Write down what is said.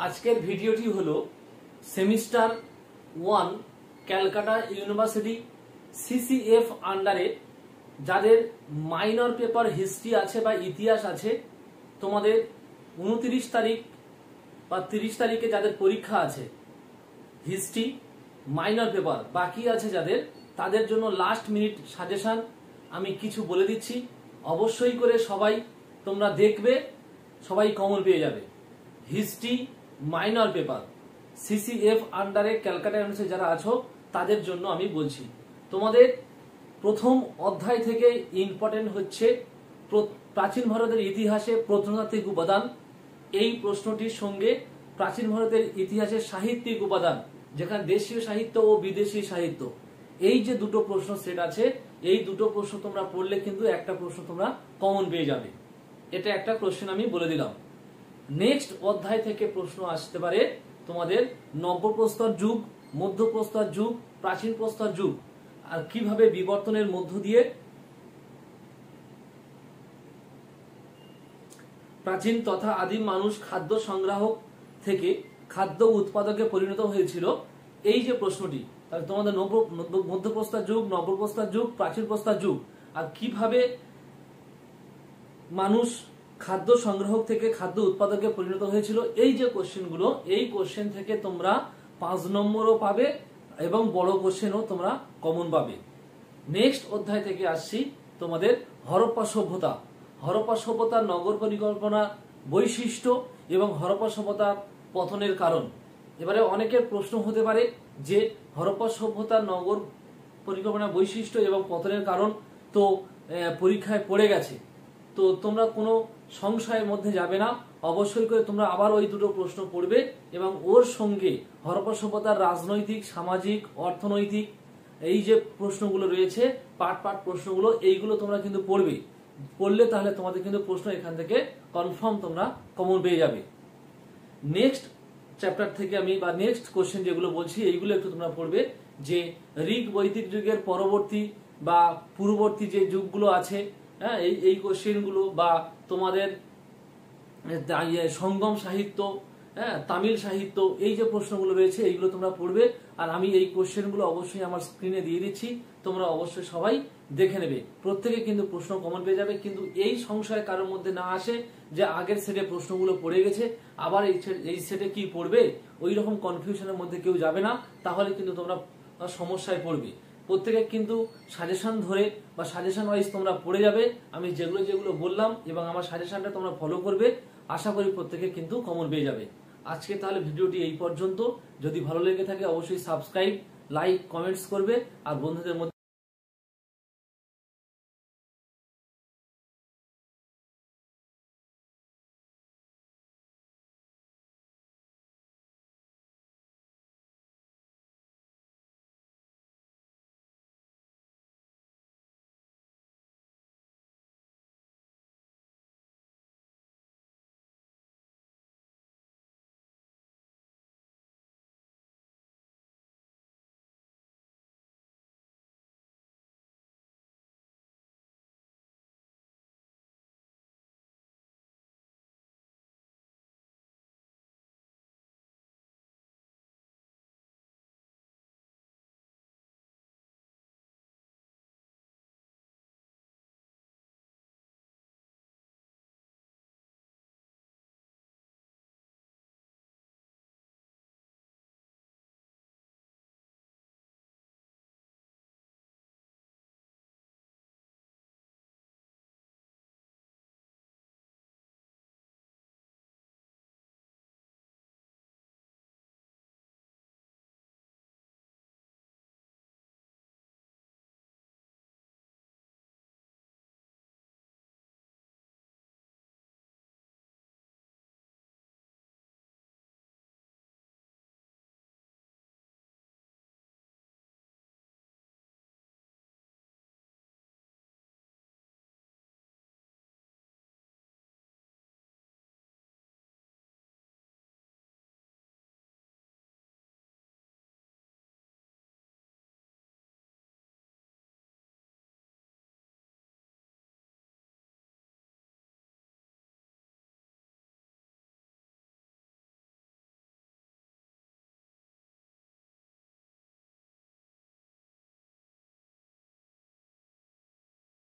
আজকের ভিডিওটি হলো সেমিস্টার 1 ক্যালকাটা ইউনিভার্সিটি সিসিএফ আন্ডারে যাদের মাইনর পেপার হিস্ট্রি আছে বা ইতিহাস আছে, তোমাদের 29 তারিখ বা 30 তারিখে যাদের পরীক্ষা আছে হিস্ট্রি মাইনর পেপার বাকি আছে যাদের, তাদের জন্য লাস্ট মিনিট সাজেশন আমি কিছু বলে দিচ্ছি। অবশ্যই করে সবাই তোমরা দেখবে, সবাই কমন পেয়ে যাবে। হিস্ট্রি মাইনর পেপার সিসিএফ আন্ডারে ক্যালকাটা ইউনিভার্সিটি যারা আছো তাদের জন্য আমি বলছি। তোমাদের প্রথম অধ্যায় থেকে ইম্পর্টেন্ট হচ্ছে প্রাচীন ভারতের ইতিহাসে প্রত্নতাত্ত্বিক উপাদান। এই প্রশ্নটির সঙ্গে প্রাচীন ভারতের ইতিহাসের সাহিত্যিক উপাদান, যেখানে দেশীয় সাহিত্য ও বিদেশি সাহিত্য, এই যে দুটো প্রশ্ন সেট আছে, এই দুটো প্রশ্ন তোমরা পড়লে কিন্তু একটা প্রশ্ন তোমরা কমন পেয়ে যাবে। এটা একটা কোশ্চেন আমি বলে দিলাম। নেক্সট অধ্যায় থেকে প্রশ্ন আসতে পারে তোমাদের নব্যপ্রস্তর যুগ, মধ্যপ্রস্তর যুগ, প্রাচীন প্রস্তর যুগ, আর কিভাবে বিবর্তনের মধ্য দিয়ে প্রাচীন তথা আদিম মানুষ খাদ্য সংগ্রাহক থেকে খাদ্য উৎপাদকে পরিণত হয়েছিল। এই যে প্রশ্নটি, তাহলে তোমাদের মধ্যপ্রস্তর যুগ, নব্যপ্রস্তর যুগ, প্রাচীন প্রস্তর যুগ, আর কিভাবে মানুষ খাদ্য সংগ্রাহক থেকে খাদ্য উৎপাদকে পরিণত হয়েছিল, এই যে কোশ্চেনগুলো, এই কোশ্চেন থেকে তোমরা 5 নম্বরও পাবে এবং বড় কোশ্চেনও তোমরা কমন পাবে। নেক্সট অধ্যায় থেকে আসছি তোমাদের হরপ্পা সভ্যতা। হরপ্পা সভ্যতার নগর পরিকল্পনা বৈশিষ্ট্য এবং হরপ্পা সভ্যতার পতনের কারণ। এবারে অনেকের প্রশ্ন হতে পারে যে হরপ্পা সভ্যতার নগর পরিকল্পনা বৈশিষ্ট্য এবং পতনের কারণ তো পরীক্ষায় পড়ে গেছে, তো তোমরা কোনো সংশয়ের মধ্যে যাবে না। অবশ্যই করে তোমরা আবার ওই দুটো প্রশ্ন পড়বে এবং ওর সঙ্গে হরপ্পা সভ্যতার রাজনৈতিক, সামাজিক, অর্থনৈতিক এই যে প্রশ্নগুলো রয়েছে, পার্ট প্রশ্নগুলো, এইগুলো তোমরা কিন্তু পড়বে। পড়লে তাহলে তোমাদের কিন্তু প্রশ্ন এখান থেকে কনফার্ম তোমরা কমন পেয়ে যাবে। নেক্সট চ্যাপ্টার থেকে আমি বা নেক্সট কোশ্চেন যেগুলো বলছি এইগুলো একটু তোমরা পড়বে, যে ঋগ বৈদিক যুগের পরবর্তী বা পূর্ববর্তী যে যুগগুলো আছে, হ্যাঁ, এই কোশ্চেনগুলো, বা তোমাদের সঙ্গম সাহিত্য, হ্যাঁ, তামিল সাহিত্য, এই যে প্রশ্নগুলো রয়েছে এইগুলো তোমরা পড়বে। আর আমি এই কোশ্চেনগুলো অবশ্যই আমার স্ক্রিনে দিয়ে দিচ্ছি, তোমরা অবশ্যই সবাই দেখে নেবে। প্রত্যেকে কিন্তু প্রশ্ন কমন পেয়ে যাবে, কিন্তু এই সংশয় কারোর মধ্যে না আসে যে আগের সেটে প্রশ্নগুলো পড়ে গেছে, আবার এই সেটে কি পড়বে, ওই রকম কনফিউশনের মধ্যে কেউ যাবে না, তাহলে কিন্তু তোমরা সমস্যায় পড়বে। প্রত্যেকে কিন্তু সাজেশন ধরে বা সাজেশন ওয়াইজ তোমরা পড়ে যাবে। আমি যেগুলো বললাম এবং আমার সাজেশনটা তোমরা ফলো করবে, আশা করি প্রত্যেকে কিন্তু কমন পেয়ে যাবে। আজকে তাহলে ভিডিওটি এই পর্যন্ত। যদি ভালো লেগে থাকে অবশ্যই সাবস্ক্রাইব, লাইক, কমেন্টস করবে আর বন্ধুদের মধ্যে